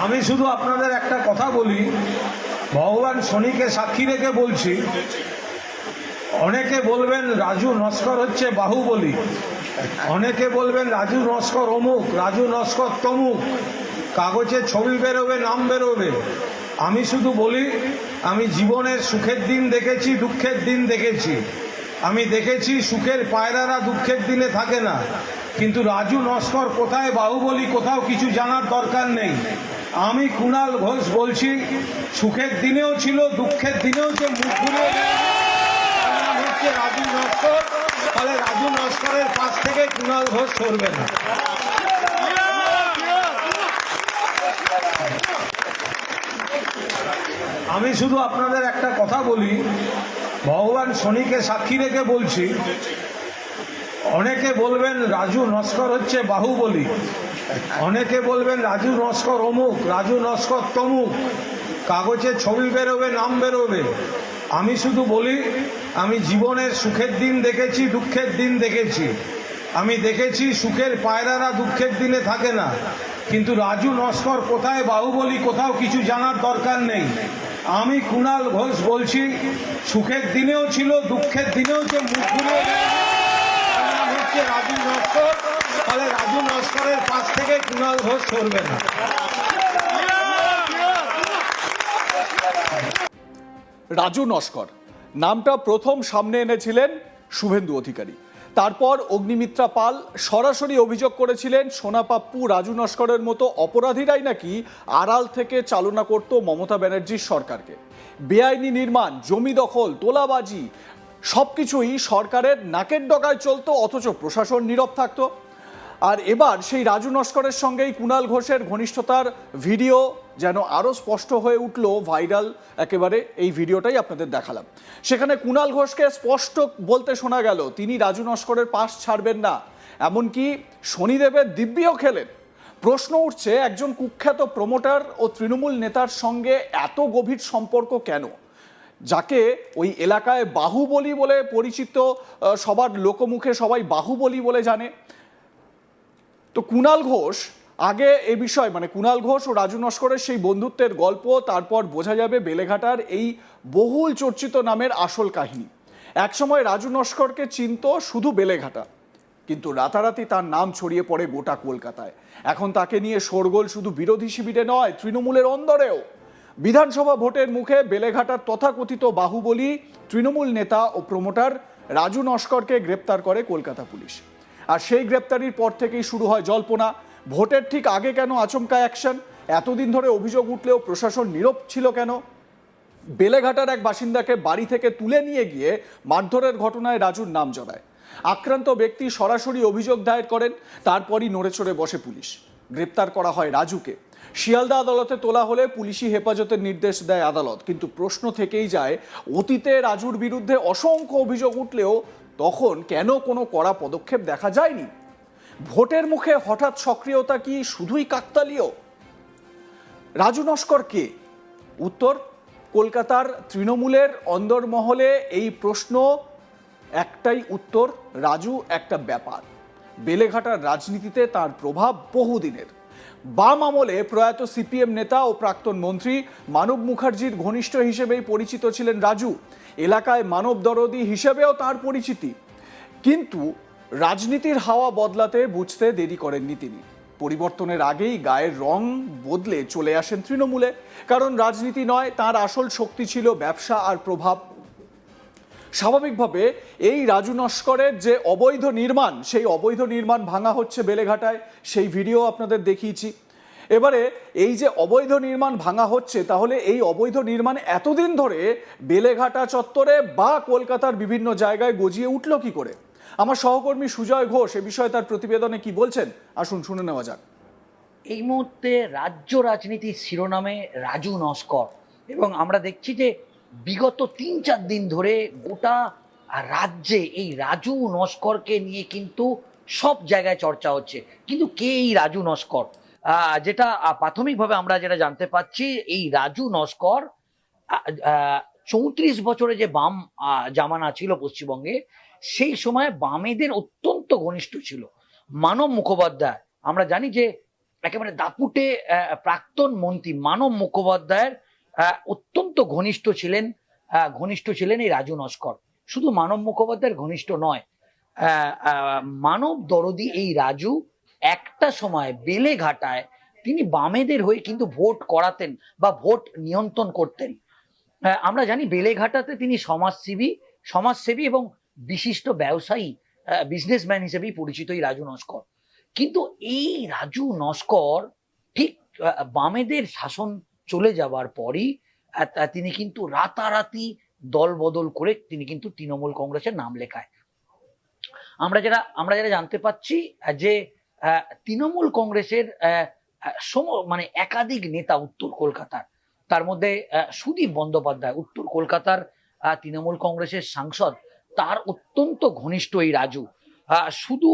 আমি শুধু আপনাদের একটা কথা বলি, ভগবান শনিকে সাক্ষী রেখে বলছি, অনেকে বলবেন রাজু নস্কর হচ্ছে বাহুবলী, অনেকে বলবেন রাজু নস্কর অমুক, রাজু নস্কর তমুক, কাগজে ছবি বেরোবে, নাম বেরোবে। আমি শুধু বলি, আমি জীবনের সুখের দিন দেখেছি, দুঃখের দিন দেখেছি। আমি দেখেছি সুখের পায়রারা দুঃখের দিনে থাকে না, কিন্তু রাজু নস্কর কোথায় বাহুবলী কোথাও কিছু জানার দরকার নেই। আমি কুণাল ঘোষ বলছি, সুখের দিনেও ছিল, দুঃখের দিনেও যে মুখ ঘুরিয়ে হচ্ছে রাজু নস্কর, তাহলে রাজু নস্করের পাশ থেকে কুণাল ঘোষ সরবে না। আমি শুধু আপনাদের একটা কথা বলি, ভগবান শনিকে সাক্ষী রেখে বলছি, অনেকে বলবেন রাজু নস্কর হচ্ছে বাহুবলী, অনেকে বলবেন রাজু নস্কর অমুক, রাজু নস্কর তমুক, কাগজে ছবি বেরোবে, নাম বেরোবে। আমি শুধু বলি, আমি জীবনের সুখের দিন দেখেছি, দুঃখের দিন দেখেছি। আমি দেখেছি সুখের পায়রারা দুঃখের দিনে থাকে না, কিন্তু রাজু নস্কর কোথায় বাহুবলী কোথাও কিছু জানার দরকার নেই। আমি কুণাল ঘোষ বলছি, সুখের দিনেও ছিল, দুঃখের দিনেও যে মুখ ঘুরিয়ে হচ্ছে রাজু নস্কর, তাহলে রাজু নস্করের পাশ থেকে কুণাল ঘোষ সরবে না। রাজু নস্কর নামটা প্রথম সামনে এনেছিলেন শুভেন্দু অধিকারী, তারপর অগ্নিমিত্রা পাল সরাসরি অভিযোগ করেছিলেন সোনাপাপ্পু, রাজু নস্করের মতো অপরাধীরাই নাকি আড়াল থেকে চালনা করত মমতা ব্যানার্জির সরকারকে। বেআইনি নির্মাণ, জমি দখল, তোলাবাজি সবকিছুই সরকারের নাকের ডগায় চলতো, অথচ প্রশাসন নীরব থাকতো। আর এবার সেই রাজু নস্করের সঙ্গেই কুণাল ঘোষের ঘনিষ্ঠতার ভিডিও যেন আরও স্পষ্ট হয়ে উঠল, ভাইরাল একেবারে এই ভিডিওটাই আপনাদের দেখালাম। সেখানে কুণাল ঘোষকে স্পষ্ট বলতে শোনা গেল তিনি রাজু নস্করের পাশ ছাড়বেন না, এমনকি শনিদেবের দিব্যিও খেলেন। প্রশ্ন উঠছে, একজন কুখ্যাত প্রমোটার ও তৃণমূল নেতার সঙ্গে এত গভীর সম্পর্ক কেন, যাকে ওই এলাকায় বাহুবলী বলে পরিচিত, সবার লোকমুখে সবাই বাহুবলী বলে জানে। তো কুণাল ঘোষ আগে এ বিষয় মানে কুণাল ঘোষ ও রাজু নস্করের সেই বন্ধুত্বের গল্প, তারপর বোঝা যাবে বেলেঘাটার এই বহুল চর্চিত নামের আসল কাহিনী। একসময় রাজু নস্করকে চিনত শুধু বেলেঘাটা, কিন্তু রাতারাতি তার নাম ছড়িয়ে পড়ে গোটা কলকাতায়। এখন তাকে নিয়ে শোরগোল শুধু বিরোধী শিবিরে নয়, তৃণমূলের অন্দরেও। বিধানসভা ভোটের মুখে বেলেঘাটার তথাকথিত বাহুবলী তৃণমূল নেতা ও প্রমোটার রাজু নস্করকে গ্রেপ্তার করে কলকাতা পুলিশ। আর সেই গ্রেপ্তারির পর থেকেই শুরু হয় জল্পনা। ভোটের ঠিক আগে কেন আচমকা অ্যাকশন? এতদিন ধরে অভিযোগ উঠলেও প্রশাসন নীরব ছিল কেন? বেলেঘাটার এক বাসিন্দাকে বাড়ি থেকে তুলে নিয়ে গিয়ে মারধরের ঘটনায় রাজুর নাম জড়ায়। আক্রান্ত ব্যক্তি সরাসরি অভিযোগ দায়ের করেন, তারপরই নড়েচড়ে বসে পুলিশ। গ্রেপ্তার করা হয় রাজুকে। শিয়ালদা আদালতে তোলা হলে পুলিশি হেফাজতের নির্দেশ দেয় আদালত। কিন্তু প্রশ্ন থেকেই যায়, অতীতে রাজুর বিরুদ্ধে অসংখ্য অভিযোগ উঠলেও তখন কেন কোনো কড়া পদক্ষেপ দেখা যায়নি? ভোটের মুখে হঠাৎ সক্রিয়তা কি শুধুই কাকতালীয়? রাজু নস্কর কে? উত্তর, কলকাতার তৃণমূলের অন্দরমহলে এই প্রশ্ন একটাই উত্তর, রাজু একটা ব্যাপার। বেলেঘাটার রাজনীতিতে তার প্রভাব বহুদিনের। বাম আমলে প্রয়াত সিপিএম নেতা ও প্রাক্তন মন্ত্রী মানব মুখার্জির ঘনিষ্ঠ হিসেবেই পরিচিত ছিলেন রাজু। এলাকায় মানব দরদি হিসেবেও তার পরিচিতি। কিন্তু রাজনীতির হাওয়া বদলাতে বুঝতে দেরি করেননি তিনি। পরিবর্তনের আগেই গায়ের রং বদলে চলে আসেন তৃণমূলে। কারণ রাজনীতি নয়, তার আসল শক্তি ছিল ব্যবসা আর প্রভাব। স্বাভাবিকভাবে এই রাজু নস্করের যে অবৈধ নির্মাণ, সেই অবৈধ নির্মাণ ভাঙা হচ্ছে বেলেঘাটায়, সেই ভিডিও আপনাদের দেখিয়েছি। এবারে এই যে অবৈধ নির্মাণ ভাঙা হচ্ছে, তাহলে এই অবৈধ নির্মাণ এতদিন ধরে বেলেঘাটা চত্বরে বা কলকাতার বিভিন্ন জায়গায় গজিয়ে উঠল কি করে? আমার সহকর্মী সুজয় ঘোষ এ বিষয়ে তার প্রতিবেদনে কি বলছেন, আসুন শুনে নেওয়া যাক। এই মুহূর্তে রাজ্য রাজনীতির শিরোনামে রাজু নস্কর, এবং আমরা দেখছি যে বিগত ৩-৪ দিন ধরে গোটা রাজ্যে এই রাজু নস্করকে নিয়ে কিন্তু সব জায়গায় চর্চা হচ্ছে। কিন্তু কে এই রাজু নস্কর? যেটা প্রাথমিকভাবে আমরা যেটা জানতে পাচ্ছি, এই রাজু নস্কর ৩৪ বছরে যে বাম জামানা ছিল পশ্চিমবঙ্গে, সেই সময় বামেদের অত্যন্ত ঘনিষ্ঠ ছিল। মানব মুখোপাধ্যায়, আমরা জানি যে একেবারে দাপুটে প্রাক্তন মন্ত্রী মানব মুখোপাধ্যায়ের অত্যন্ত ঘনিষ্ঠ ছিলেন এই রাজু নস্কর। শুধু মানব মুখোপাধ্যায়ের ঘনিষ্ঠ নয়, মানব দরদি এই রাজু একটা সময় বেলেঘাটায় তিনি বামেদের হয়ে কিন্তু ভোট করাতেন বা ভোট নিয়ন্ত্রণ করতেন। আমরা জানি বেলেঘাটাতে তিনি সমাজসেবী এবং বিশিষ্ট ব্যবসায়ী, বিজনেসম্যান হিসেবেই পরিচিত এই রাজু নস্কর। কিন্তু এই রাজু নস্কর ঠিক বামেদের শাসন চলে যাবার পরই তিনি কিন্তু রাতারাতি দল বদল করে তিনি কিন্তু তৃণমূল কংগ্রেসের নাম লেখায়। আমরা যারা জানতে পাচ্ছি যে তৃণমূল কংগ্রেসের মানে একাধিক নেতা উত্তর কলকাতার, তার মধ্যে সুদীপ বন্দ্যোপাধ্যায় উত্তর কলকাতার তৃণমূল কংগ্রেসের সাংসদ, তার অত্যন্ত ঘনিষ্ঠ এই রাজু। শুধু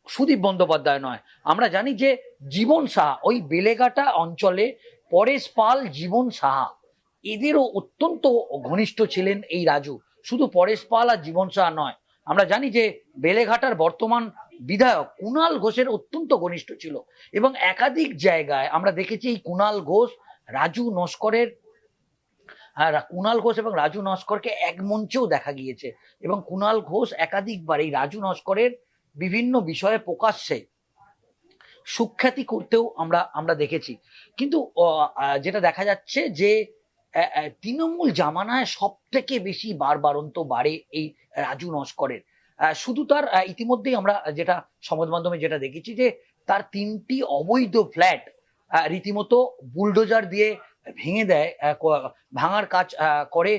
সুদীপ বন্দ্যোপাধ্যায় নয়, আমরা জানি যে জীবন সাহা, ওই বেলেঘাটা অঞ্চলে পরেশ পাল, জীবন সাহা, এদেরও অত্যন্ত ঘনিষ্ঠ ছিলেন এই রাজু। শুধু পরেশ পাল আর জীবন সাহা নয়, আমরা জানি যে বেলেঘাটার বর্তমান বিধায়ক কুণাল ঘোষের অত্যন্ত ঘনিষ্ঠ ছিল এবং একাধিক জায়গায় আমরা দেখেছি এই কুণাল ঘোষ এবং রাজু নস্করকে এক মঞ্চেও দেখা গিয়েছে এবং কুণাল ঘোষ একাধিকবার এই রাজু নস্করের বিভিন্ন বিষয়ে প্রকাশ্যে সুখ্যাতি করতেও আমরা দেখেছি। কিন্তু যেটা দেখা যাচ্ছে যে তৃণমূল জামানায় সব থেকে বেশি বাড়ন্ত বাড়ে এই রাজু নস্করের। শুধু তার ইতিমধ্যেই আমরা যেটা সংবাদ মাধ্যমে যেটা দেখেছি যে তার 3টি অবৈধ ফ্ল্যাট রীতিমতো বুলডোজার দিয়ে ভেঙে দেয়, ভাঙার কাজ করে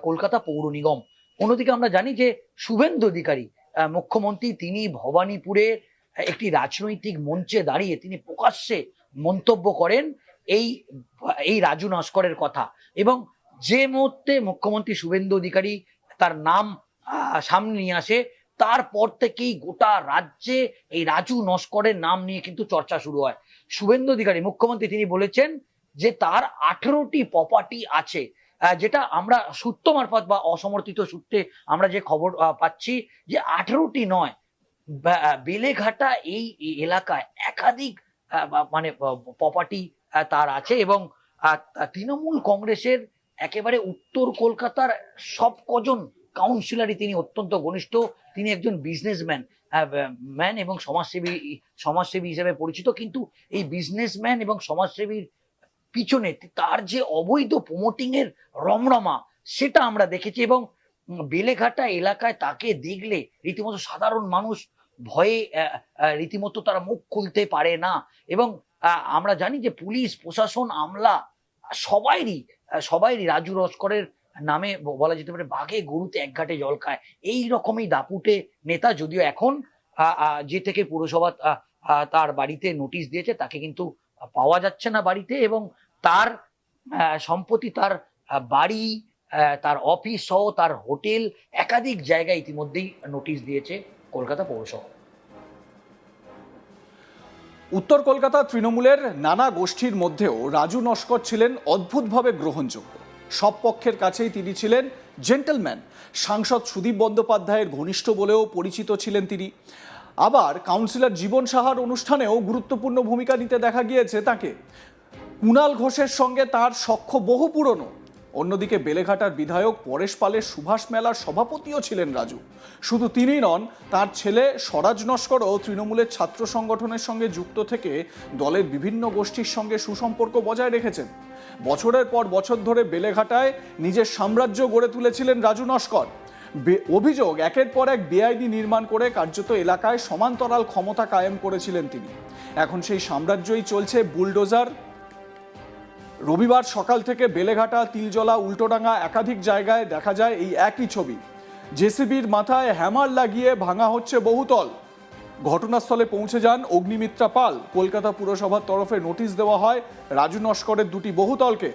কলকাতা পৌর নিগম। অন্যদিকে আমরা জানি যে শুভেন্দু অধিকারী মুখ্যমন্ত্রী, তিনি ভবানীপুরের একটি রাজনৈতিক মঞ্চে দাঁড়িয়ে তিনি প্রকাশ্যে মন্তব্য করেন এই রাজু নস্করের কথা এবং যে মুহূর্তে মুখ্যমন্ত্রী শুভেন্দু অধিকারী তার নাম সামনে নিয়ে আসে, তারপর থেকেই গোটা রাজ্যে এই রাজু নস্করের নাম নিয়ে কিন্তু চর্চা শুরু হয়। শুভেন্দু অধিকারী মুখ্যমন্ত্রী তিনি বলেছেন যে তার 18টি প্রপার্টি আছে, যেটা আমরা সূত্র মারফত বা অসমর্থিত সূত্রে আমরা যে খবর পাচ্ছি যে 18টি নয়, বেলেঘাটা এই এলাকায় একাধিক মানে প্রপার্টি তার আছে এবং তৃণমূল কংগ্রেসের একেবারে উত্তর কলকাতার সব কজন কাউন্সিলরই তিনি অত্যন্ত ঘনিষ্ঠ। তিনি একজন বিজনেসম্যান এবং সমাজসেবী হিসেবে পরিচিত। কিন্তু এই বিজনেসম্যান এবং সমাজসেবীর পিছনে তার যে অবৈধ প্রমোটিং এর রমরমা, সেটা আমরা দেখেছি এবং বেলেঘাটা এলাকায় তাকে দেখলে রীতিমতো সাধারণ মানুষ ভয়ে রীতিমতো তারা মুখ খুলতে পারে না এবং আমরা জানি যে পুলিশ প্রশাসন আমলা সবাইরই রাজু নস্করের নামে বলা যেতে পারে বাঘে গরুতে এক ঘাটে জল খায়, এই রকমই দাপুটে নেতা। যদিও এখন যে থেকে পুরসভা তার বাড়িতে নোটিশ দিয়েছে, তাকে কিন্তু পাওয়া যাচ্ছে না বাড়িতে এবং তার সম্পত্তি, তার বাড়ি, তার অফিস সহ তার হোটেল, একাধিক জায়গায় ইতিমধ্যেই নোটিশ দিয়েছে কলকাতা পৌরসভা। উত্তর কলকাতা তৃণমূলের নানা গোষ্ঠীর মধ্যেও রাজু নস্কর ছিলেন অদ্ভুতভাবে গ্রহণযোগ্য। সব পক্ষের কাছেই তিনি ছিলেন জেন্টলম্যান। সাংসদ সুদীপ বন্দ্যোপাধ্যায়ের ঘনিষ্ঠ বলেও পরিচিত ছিলেন তিনি। আবার কাউন্সিলর জীবন সাহার অনুষ্ঠানেও গুরুত্বপূর্ণ ভূমিকা নিতে দেখা গিয়েছে তাকে। কুণাল ঘোষের সঙ্গে তার সখ্য বহু পুরনো। অন্যদিকে বেলেঘাটার বিধায়ক পরেশ পালের সুভাষ মেলার সভাপতিও ছিলেন রাজু। শুধু তিনি নন, তার ছেলে স্বরাজ নস্করও তৃণমূলের ছাত্র সংগঠনের সঙ্গে যুক্ত থেকে দলের বিভিন্ন গোষ্ঠীর সঙ্গে সুসম্পর্ক বজায় রেখেছেন। বছরের পর বছর ধরে বেলেঘাটায় নিজের সাম্রাজ্য গড়ে তুলেছিলেন রাজু নস্কর। অভিযোগ, একের পর এক বেআইনি নির্মাণ করে কার্যত এলাকায় সমান্তরাল ক্ষমতা কায়েম করেছিলেন তিনি। এখন সেই সাম্রাজ্যই চলছে বুলডোজার। রবিবার সকাল থেকে বেলেঘাটা, তিলজলা, উল্টোডাঙ্গা একাধিক জায়গায় দেখা যায় এই একই ছবি। জেসিবির মাথায় হ্যামার লাগিয়ে ভাঙা হচ্ছে বহুতল। ঘটনাস্থলে পৌঁছে যান অগ্নিমিত্রা পাল। কলকাতা পুরসভার তরফে নোটিশ দেওয়া হয় রাজু নস্করের 2টি বহুতলকে।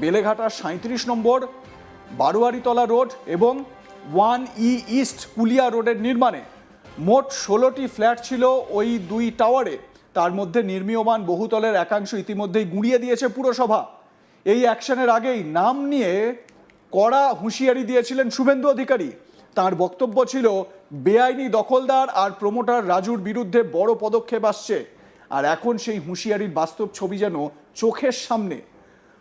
বেলেঘাটার 37 নম্বর বারোয়ারিতলা রোড এবং 1E ইস্ট কুলিয়া রোডের নির্মাণে। মোট 16টি ফ্ল্যাট ছিল ওই 2 টাওয়ারে। তার মধ্যে নির্মীয়মান বহুতলের একাংশ ইতিমধ্যেই গুঁড়িয়ে দিয়েছে পুরসভা। এই অ্যাকশনের আগেই নাম নিয়ে কড়া হুঁশিয়ারি দিয়েছিলেন শুভেন্দু অধিকারী। তার বক্তব্য ছিল বেআইনি দখলদার আর প্রমোটার রাজুর বিরুদ্ধে বড় পদক্ষেপ আসছে, আর এখন সেই হুঁশিয়ারির বাস্তব ছবি যেন চোখের সামনে।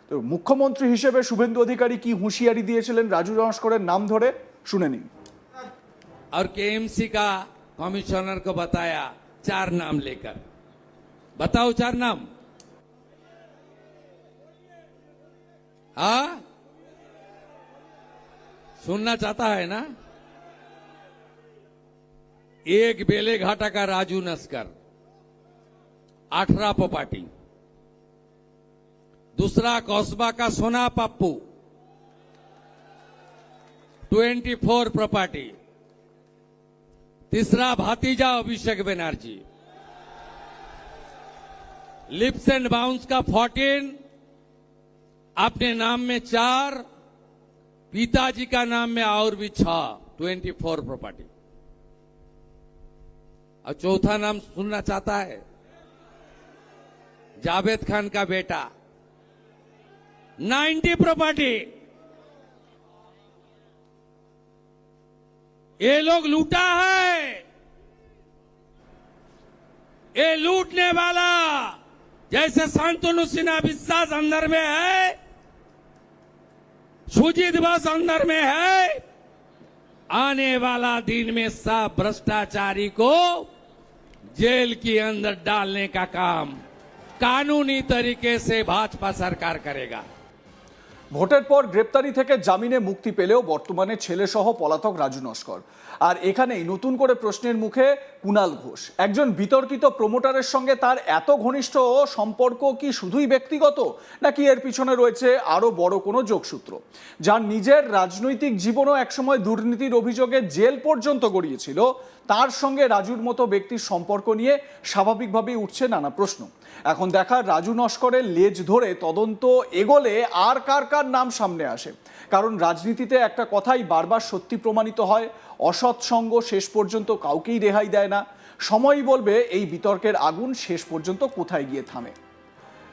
তো মুখ্যমন্ত্রী হিসেবে শুভেন্দু অধিকারী কি হুঁশিয়ারি দিয়েছিলেন রাজু নস্করের নাম ধরে, শুনে নিন। और केएमसी का कमिश्नर को बताया 4 नाम लेकर, बताओ 4 नाम। हाँ, सुनना चाहता है ना? एक बेलेघाटा का राजू नस्कर 18 प्रॉपर्टी, दूसरा कौसबा का सोना पप्पू 24 प्रॉपर्टी, तीसरा भातीजा Abhishek Banerjee, lips and bounce का 14, अपने नाम में 4, पिताजी का नाम में और भी 6, 24 प्रॉपर्टी। और चौथा नाम सुनना चाहता है? जावेद खान का बेटा 90 प्रॉपर्टी। ये लोग लूटा है, ये लूटने वाला जैसे शांतनु सिन्हा विश्वास अंदर में है, सुजीत बस अंदर में है, आने वाला दिन में सब भ्रष्टाचारी को जेल के अंदर डालने का काम कानूनी तरीके से भाजपा सरकार करेगा। ভোটের পর গ্রেপ্তারি থেকে জামিনে মুক্তি পেলেও বর্তমানে ছেলে সহ পলাতক রাজু নস্কর। আর এখানেই নতুন করে প্রশ্নের মুখে কুণাল ঘোষ। একজন বিতর্কিত প্রমোটারের সঙ্গে তার এত ঘনিষ্ঠ সম্পর্ক কি শুধুই ব্যক্তিগত, নাকি এর পিছনে রয়েছে আরো বড় কোনো যোগসূত্র? যার নিজের রাজনৈতিক জীবনও একসময় দুর্নীতির অভিযোগে জেল পর্যন্ত গড়িয়েছিল, তার সঙ্গে রাজুর মতো ব্যক্তির সম্পর্ক নিয়ে স্বাভাবিকভাবেই উঠছে নানা প্রশ্ন। এখন দেখার রাজু নস্করের লেজ ধরে তদন্ত এগোলে আর কার কার নাম সামনে আসে। কারণ রাজনীতিতে একটা কথাই বারবার সত্যি প্রমাণিত হয়, অসৎ সঙ্গ শেষ পর্যন্ত কাউকেই রেহাই দেয় না। সময়ই বলবে এই বিতর্কের আগুন শেষ পর্যন্ত কোথায় গিয়ে থামে।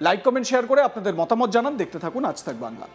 লাইক কমেন্ট শেয়ার করে আপনাদের মতামত জানান। দেখতে থাকুন আজ তাক বাংলা।